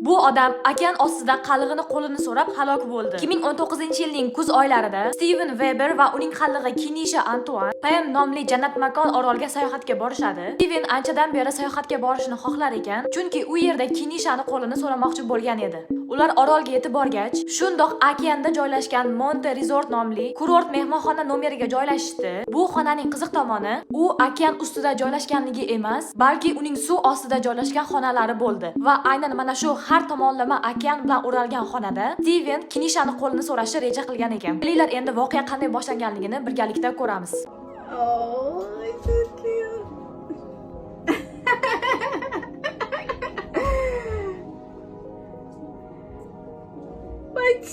Bu odam okean ostida qalig'ini qo'lini so'rab halok bo'ldi. 2019-yilning kuz oylarida Steven Weber va uning qalig'i Kenisha Antoine Pam nomli jannatmakon orolga sayohatga borishadi. Steven anchadan beri sayohatga borishni xohlar ekan, chunki u yerda Kenishani qo'lini so'ramoqchi bo'lgan edi. Ular orolga yetib borgach, shundoq okeanda joylashgan Monte Resort nomli kurort mehmonxona nomeriga joylashdi. Bu xonaning qiziq tomoni, u okean ustida joylashganligi emas, balki uning suv ostida joylashgan xonalari bo'ldi. Va aynan mana shu har tomonlama okean bilan o'ralgan xonada Steven Kenishani qo'lini so'rashni reja qilgan ekan. Keling, endi voqea qanday boshlanganligini birgalikda ko'ramiz. Oh, it's so cute. What?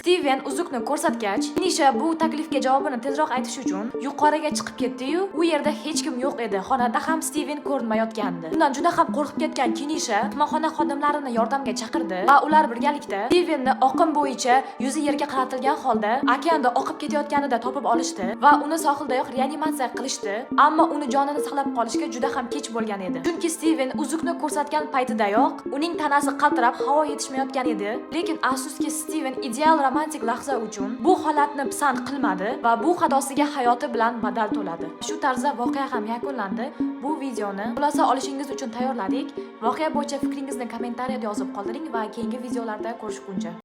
Steven uzukni ko'rsatgach, Kenisha bu taklifga javobini tezroq aytish uchun yuqoriga chiqib ketdi-yu, u yerda hech kim yo'q edi. Xonada ham Steven ko'rinmayotgandi. Bundan juda ham qo'rqib ketgan Kenisha mehmonxona xodimlarini yordamga chaqirdi va ular birgalikda Stevenni oqim bo'yicha yuzi yerga qaratilgan holda okeanda oqib ketayotganida topib olishdi va uni sohildayoq reanimatsiya qilishdi. Ammo uni jonini saqlab qolishga juda ham kech bo'lgan edi. Chunki Steven uzukni ko'rsatgan paytidayoq uning tanasi qaltirab havo yetishmayotgan edi. Lekin afsuski Steven ideal romantik lahza uchun bu holatni pisand qilmadi va bu xatosiga hayoti bilan badal to'ladi. Shu tarzda voqea ham yakunlandi. Bu videoni xulosa olishingiz uchun tayyorladik. Voqea bo'yicha fikringizni kommentariyada yozib qoldiring va keyingi videolarda ko'rishguncha